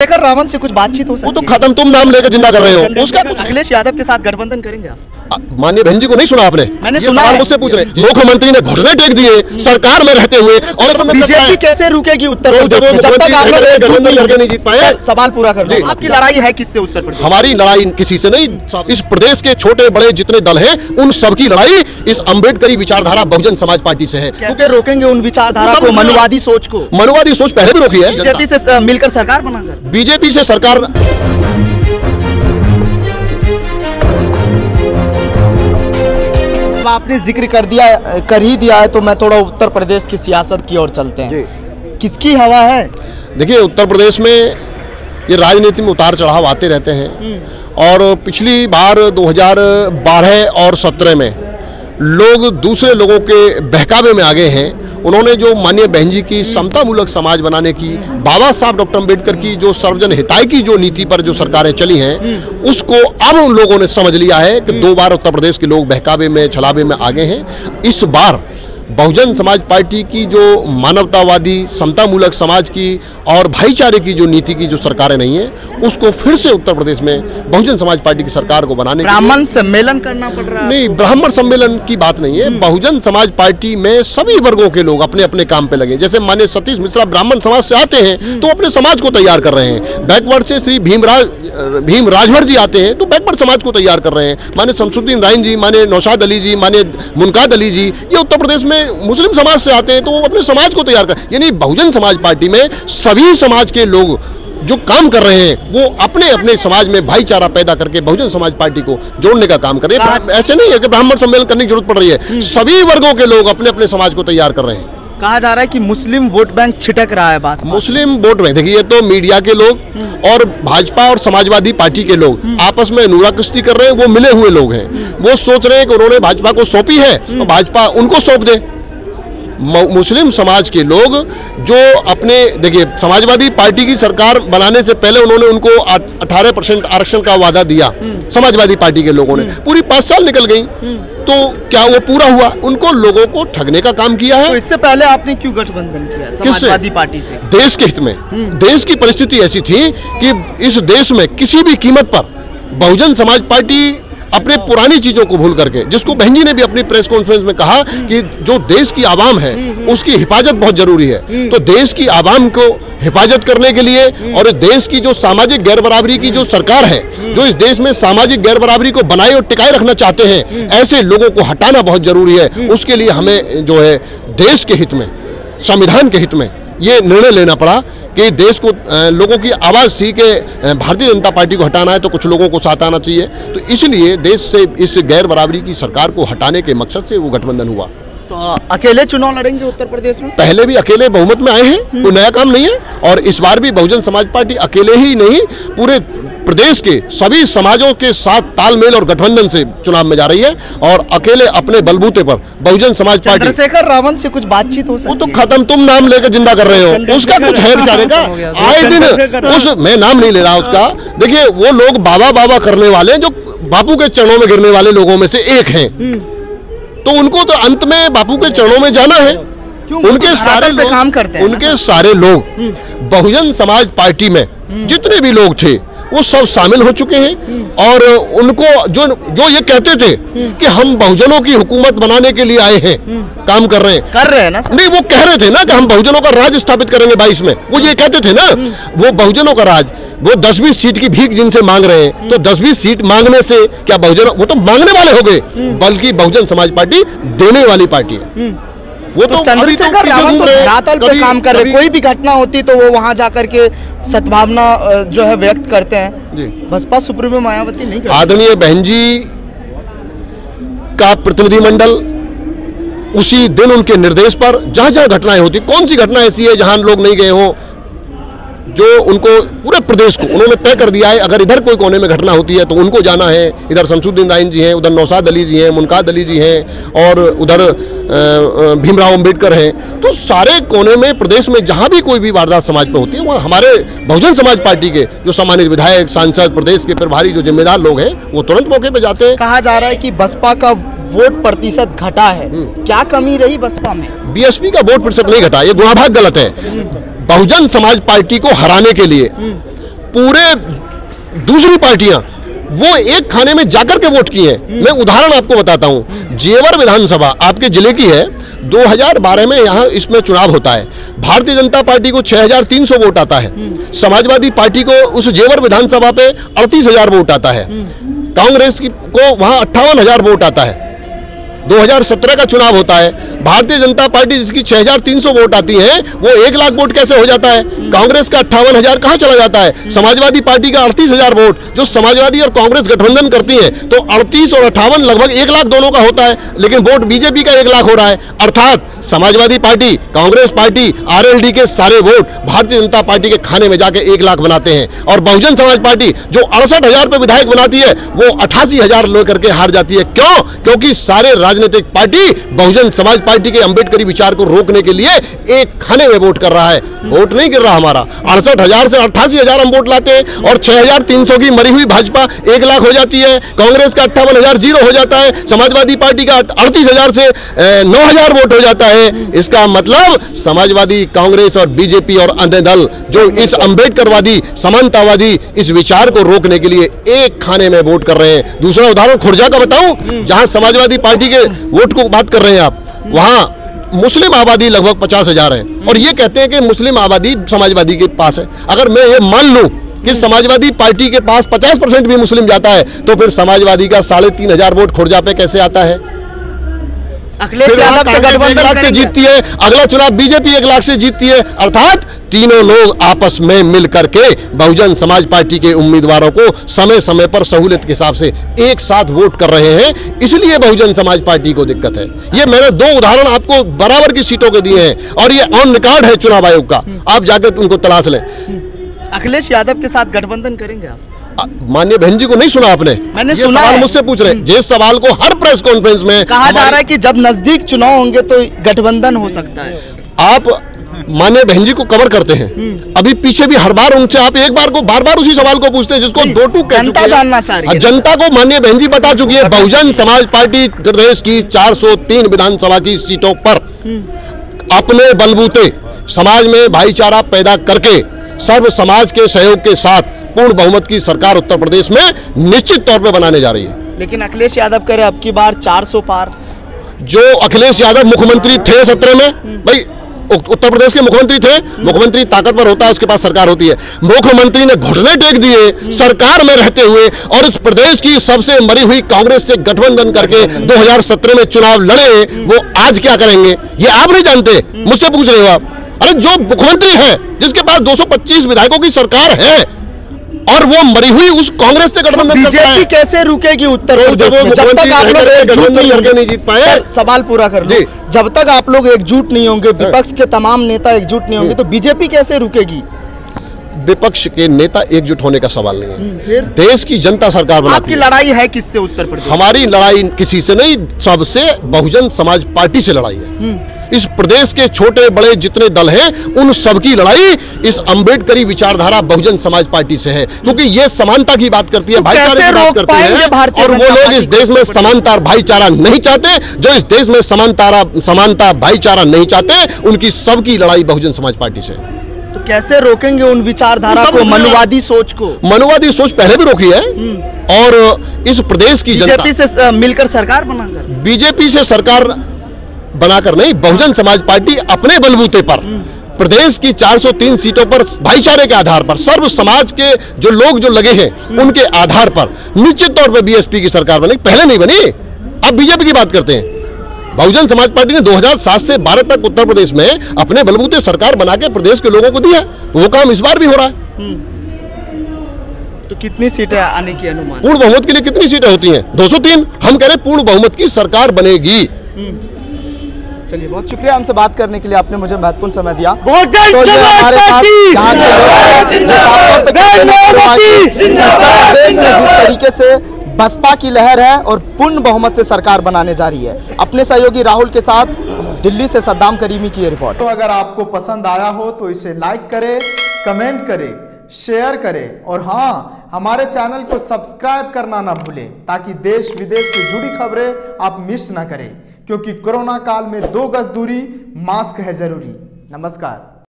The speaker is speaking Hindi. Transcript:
लेकर रावण से कुछ बातचीत हो सकती है? वो तो खत्म, तुम नाम लेकर जिंदा कर रहे हो उसका कुछ। अखिलेश यादव के साथ गठबंधन करेंगे आप? माननीय बहन जी को नहीं सुना आपने? मैंने सुना है। मुझसे पूछ रहे, मुख्यमंत्री ने घुटने टेक दिए सरकार में रहते हुए, और बीजेपी कैसे रुकेगी उत्तर प्रदेश में जब तक आप गठबंधन करके नहीं जीत पाए? सवाल पूरा कर दो। आपकी लड़ाई है किससे उत्तर प्रदेश? हमारी लड़ाई किसी से नहीं, इस प्रदेश के छोटे बड़े जितने दल हैं उन सबकी लड़ाई इस अम्बेडकरी विचारधारा बहुजन समाज पार्टी से है। कैसे रोकेंगे उन विचारधारा को, मनुवादी सोच को? मनुवादी सोच पहले भी रोकी है बीजेपी से मिलकर सरकार बनाकर। बीजेपी से सरकार आपने जिक्र कर ही दिया है तो मैं थोड़ा उत्तर प्रदेश की सियासत की ओर चलते हैं। किसकी हवा है? देखिए, उत्तर प्रदेश में ये राजनीति में उतार चढ़ाव आते रहते हैं, और पिछली बार 2012 और 17 में लोग दूसरे लोगों के बहकावे में आ गए हैं। उन्होंने जो माननीय बहन जी की समतामूलक समाज बनाने की, बाबा साहब डॉक्टर अम्बेडकर की जो सर्वजन हिताय की जो नीति पर जो सरकारें चली हैं, उसको अब उन लोगों ने समझ लिया है कि 2 बार उत्तर प्रदेश के लोग बहकावे में छलावे में आ गए हैं। इस बार बहुजन समाज पार्टी की जो मानवतावादी समतामूलक समाज की और भाईचारे की जो नीति की जो सरकारें नहीं है, उसको फिर से उत्तर प्रदेश में बहुजन समाज पार्टी की सरकार को बनाने ब्राह्मण सम्मेलन करना पड़ रहा है। नहीं, ब्राह्मण सम्मेलन की बात नहीं है। बहुजन समाज पार्टी में सभी वर्गों के लोग अपने अपने काम पे लगे। जैसे माननीय सतीश मिश्रा ब्राह्मण समाज से आते हैं तो अपने समाज को तैयार कर रहे हैं। बैकवर्ड से श्री भीम राजभर जी आते हैं तो बैकवर्ड समाज को तैयार कर रहे हैं। माननीय शमसुद्दीन राइन जी, माननीय नौशाद अली जी, माननीय मुनकाद अली जी, ये उत्तर प्रदेश में मुस्लिम समाज से आते हैं तो वो अपने समाज को तैयार कर, यानी बहुजन समाज पार्टी में सभी समाज के लोग जो काम कर रहे हैं वो अपने अपने समाज में भाईचारा पैदा करके बहुजन समाज पार्टी को जोड़ने का काम कर रहे हैं। ऐसे नहीं है कि ब्राह्मण सम्मेलन करने की जरूरत पड़ रही है, सभी वर्गों के लोग अपने अपने समाज को तैयार कर रहे हैं। कहा जा रहा है कि मुस्लिम वोट बैंक छिटक रहा है। बात मुस्लिम वोट बैंक, देखिए, ये तो मीडिया के लोग और भाजपा और समाजवादी पार्टी के लोग आपस में नूरा कुश्ती कर रहे हैं। वो मिले हुए लोग हैं, वो सोच रहे हैं कि उन्होंने भाजपा को सौंपी है तो भाजपा उनको सौंप दे। मुस्लिम समाज के लोग जो अपने, देखिए, समाजवादी पार्टी की सरकार बनाने से पहले उन्होंने उनको 18% आरक्षण का वादा दिया समाजवादी पार्टी के लोगों ने। पूरी 5 साल निकल गई तो क्या वो पूरा हुआ? उनको लोगों को ठगने का काम किया है। तो इससे पहले आपने क्यों गठबंधन किया समाजवादी पार्टी से? देश के हित में। देश की परिस्थिति ऐसी थी कि इस देश में किसी भी कीमत पर बहुजन समाज पार्टी अपने पुरानी चीजों को भूल करके, जिसको बहन जी ने भी अपनी प्रेस कॉन्फ्रेंस में कहा कि जो देश की आवाम है उसकी हिफाजत बहुत जरूरी है। तो देश की आवाम को हिफाजत करने के लिए और देश की जो सामाजिक गैर बराबरी की जो सरकार है, जो इस देश में सामाजिक गैर बराबरी को बनाए और टिकाए रखना चाहते हैं, ऐसे लोगों को हटाना बहुत जरूरी है। उसके लिए हमें जो है देश के हित में, संविधान के हित में ये निर्णय लेना पड़ा कि देश को, लोगों की आवाज़ थी कि भारतीय जनता पार्टी को हटाना है तो कुछ लोगों को साथ आना चाहिए। तो इसलिए देश से इस गैर बराबरी की सरकार को हटाने के मकसद से वो गठबंधन हुआ। तो अकेले चुनाव लड़ेंगे उत्तर प्रदेश में? पहले भी अकेले बहुमत में आए हैं, कोई नया काम नहीं है। और इस बार भी बहुजन समाज पार्टी अकेले ही नहीं, पूरे प्रदेश के सभी समाजों के साथ तालमेल और गठबंधन से चुनाव में जा रही है। और अकेले अपने बलबूते पर बहुजन समाज पार्टी। चंद्रशेखर रावण से कुछ बातचीत हो सकती है? वो तो खत्म, तुम नाम लेकर जिंदा कर रहे हो उसका कुछ है बेचारे का। आए दिन मैं नाम नहीं ले रहा उसका। देखिए, वो लोग बाबा बाबा करने वाले जो बापू के चरणों में गिरने वाले लोगों में से एक हैं, तो उनको तो अंत में बापू के चरणों में जाना है। उनके सारे लोग काम करते हैं, उनके सारे लोग बहुजन समाज पार्टी में जितने भी लोग थे वो सब शामिल हो चुके हैं। और उनको जो ये कहते थे कि हम बहुजनों की हुकूमत बनाने के लिए आए हैं, काम कर रहे हैं ना? नहीं, वो कह रहे थे ना कि हम बहुजनों का राज स्थापित करेंगे 22 में, वो ये कहते थे ना। वो बहुजनों का राज, वो 10-20 सीट की भीख जिनसे मांग रहे हैं, तो 10-20 सीट मांगने से क्या बहुजन, वो तो मांगने वाले हो गए, बल्कि बहुजन समाज पार्टी देने वाली पार्टी है। वो तो चंद्रशेखर रावण तो धरातल पे काम कर रहे, कोई भी घटना होती तो वो वहां जाकर के सद्भावना जो है व्यक्त करते हैं। बसपा सुप्रीमो मायावती नहीं करती। आदरणीय बहन जी का प्रतिनिधिमंडल उसी दिन उनके निर्देश पर जहां जहां घटनाएं होती, कौन सी घटना ऐसी है जहां लोग नहीं गए हों, जो उनको पूरे प्रदेश को उन्होंने तय कर दिया है। अगर इधर कोई कोने में घटना होती है तो उनको जाना है। इधर शमसुद्दीन राइन जी हैं, उधर नौशाद अली जी हैं, मुनकाद अली जी हैं, और उधर भीमराव अम्बेडकर हैं। तो सारे कोने में प्रदेश में जहां भी कोई भी वारदात समाज पर होती है, वहाँ हमारे बहुजन समाज पार्टी के जो सम्मानित विधायक, सांसद, प्रदेश के प्रभारी जो जिम्मेदार लोग हैं, वो तुरंत मौके पर जाते हैं। कहा जा रहा है कि बसपा का वोट प्रतिशत घटा है, क्या कमी रही बसपा में? बीएसपी का वोट प्रतिशत नहीं घटा, ये गुणाभाग गलत है। बहुजन समाज पार्टी को हराने के लिए पूरे दूसरी पार्टियां वो एक खाने में जाकर के वोट किए हैं। मैं उदाहरण आपको बताता हूं, जेवर विधानसभा आपके जिले की है, 2012 में यहां इसमें चुनाव होता है। भारतीय जनता पार्टी को 6300 वोट आता है, समाजवादी पार्टी को उस जेवर विधानसभा पे 38,000 वोट आता है, कांग्रेस को वहां 58,000 वोट आता है। 2017 का चुनाव होता है, भारतीय जनता पार्टी जिसकी 6300 वोट आती है वो 1 लाख वोट कैसे हो जाता है? कांग्रेस का 58,000 कहां चला जाता है? समाजवादी पार्टी का 38,000 वोट, जो समाजवादी और कांग्रेस गठबंधन करती है, तो 38 और 58 लगभग 1 लाख दोनों का होता है, लेकिन वोट बीजेपी का 1 लाख हो रहा है। अर्थात Samajwadi party, Congress party, RLD के सारे वोट भारतीय जनता पार्टी के खाने में जाके 1 लाख बनाते हैं, और बहुजन समाज पार्टी जो 68,000 पे विधायक बनाती है वो 88,000 लेकर के हार जाती है। क्यों? क्योंकि सारे राजनीतिक पार्टी बहुजन समाज पार्टी के अंबेडकरी विचार को रोकने के लिए एक खाने में वोट कर रहा है। वोट नहीं गिर रहा हमारा, 68,000 से 88,000 हम वोट लाते हैं, और 6,300 की मरी हुई भाजपा 1 लाख हो जाती है, कांग्रेस का 58,000 जीरो हो जाता है, समाजवादी पार्टी का 38,000 से 9,000 वोट हो जाता है। इसका मतलब समाजवादी, कांग्रेस और बीजेपी और अन्य दल जो इस अंबेडकरवादी, समानतावादी इस विचार को रोकने के लिए एक खाने में वोट कर रहे हैं। दूसरा उदाहरण खुर्जा का बताऊं, जहां समाजवादी पार्टी के वोट को बात कर रहे हैं आप, वहां मुस्लिम आबादी लगभग 50,000 है, और ये कहते हैं कि मुस्लिम आबादी समाजवादी के पास है। अगर मैं ये मान लूं कि समाजवादी पार्टी के पास 50% भी मुस्लिम जाता है, तो फिर समाजवादी का 3,500 वोट खुर्जा पे कैसे आता है? अखिलेश यादव से गठबंधन 1 लाख से जीतती है, अगला चुनाव बीजेपी 1 लाख से जीतती है। अर्थात तीनों लोग आपस में मिल करके बहुजन समाज पार्टी के उम्मीदवारों को समय समय पर सहूलियत के हिसाब से एक साथ वोट कर रहे हैं, इसलिए बहुजन समाज पार्टी को दिक्कत है। ये मैंने 2 उदाहरण आपको बराबर की सीटों के दिए हैं, और ये ऑन रिकॉर्ड है चुनाव आयोग का, आप जाकर उनको तलाश लें। अखिलेश यादव के साथ गठबंधन करेंगे आप? माननीय बहन जी को नहीं सुना आपने? मैंने सुना सवाल मुझसे पूछ रहे हैं, जिस सवाल को हर प्रेस कॉन्फ्रेंस में कहा जा रहा है कि जब नजदीक चुनाव होंगे तो गठबंधन हो सकता है। आप माननीय बहन जी को कवर करते हैं, अभी पीछे भी हर बार उनसे आप एक बार को बार-बार उसी सवाल को पूछते हैं जिसको 2-2 जनता जानना चाह रही है। जनता को माननीय बहन जी बता चुकी है, बहुजन समाज पार्टी प्रदेश की 403 विधानसभा की सीटों पर अपने बलबूते समाज में भाईचारा पैदा करके सर्व समाज के सहयोग के साथ पूर्ण बहुमत की सरकार उत्तर प्रदेश में निश्चित तौर पे बनाने जा रही है। लेकिन अखिलेश यादव कह रहे अब की बार 400 पार। जो अखिलेश यादव मुख्यमंत्री थे 17 में, भाई उत्तर प्रदेश के मुख्यमंत्री थे, मुख्यमंत्री ताकतवर होता है, उसके पास सरकार होती है। मुख्यमंत्री ने घुटने टेक दिए सरकार में रहते हुए, और इस प्रदेश की सबसे मरी हुई कांग्रेस से गठबंधन करके 2017 में चुनाव लड़े। वो आज क्या करेंगे ये आप नहीं जानते, मुझसे पूछ रहे हो आप? अरे जो मुख्यमंत्री है जिसके पास 225 विधायकों की सरकार है, और वो मरी हुई उस कांग्रेस से गठबंधन करता है, बीजेपी कैसे रुकेगी उत्तर प्रदेश में? जब तक आप लोग एकजुट नहीं जीत पाए, सवाल पूरा कर लो, जब तक आप लोग एकजुट नहीं होंगे, विपक्ष के तमाम नेता एकजुट नहीं होंगे, तो बीजेपी कैसे रुकेगी? विपक्ष के नेता एकजुट होने का सवाल नहीं है, देश की जनता सरकार बनाती है। आपकी लड़ाई है किससे उत्तर प्रदेश? हमारी लड़ाई किसी से नहीं, सबसे बहुजन समाज पार्टी से लड़ाई है। इस प्रदेश के छोटे बड़े जितने दल हैं उन सबकी लड़ाई इस अंबेडकरी विचारधारा बहुजन समाज पार्टी से है, क्योंकि ये समानता की बात करती है, भाईचारे की बात करती है, और वो लोग इस देश में समानता और भाईचारा नहीं चाहते। जो इस देश में समानता भाईचारा नहीं चाहते, उनकी सबकी लड़ाई बहुजन समाज पार्टी से है। तो कैसे रोकेंगे उन विचारधारा को, मनुवादी सोच को? मनुवादी सोच पहले भी रोकी है, और इस प्रदेश की जनता बीजेपी से मिलकर सरकार बनाकर, बीजेपी से सरकार बनाकर नहीं, बहुजन समाज पार्टी अपने बलबूते पर प्रदेश की 403 सीटों पर भाईचारे के आधार पर, सर्व समाज के जो लोग जो लगे हैं उनके आधार पर निश्चित तौर पर बीएसपी की सरकार बनेगी। पहले नहीं बनी, अब बीजेपी की बात करते हैं। बहुजन समाज पार्टी ने 2007 से 12 तक उत्तर प्रदेश में अपने बलबूते सरकार बना के प्रदेश के लोगों को दिया, वो काम इस बार भी हो रहा है। तो कितनी सीटें आने की अनुमान? पूर्ण बहुमत के लिए कितनी सीटें होती हैं? 203। हम कह रहे पूर्ण बहुमत की सरकार बनेगी। चलिए, बहुत शुक्रिया हमसे बात करने के लिए, आपने मुझे महत्वपूर्ण समय दिया। तो ये हमारे साथ यहाँ के लोग प्रदेश में जिस तरीके से बसपा की लहर है और पूर्ण बहुमत से सरकार बनाने जा रही है। अपने सहयोगी राहुल के साथ दिल्ली से सद्दाम करीमी की ये रिपोर्ट। तो अगर आपको पसंद आया हो तो इसे लाइक करें, कमेंट करें, शेयर करें, और हाँ, हमारे चैनल को सब्सक्राइब करना ना भूलें, ताकि देश विदेश से जुड़ी खबरें आप मिस ना करें, क्योंकि कोरोना काल में 2 गज दूरी, मास्क है जरूरी। नमस्कार।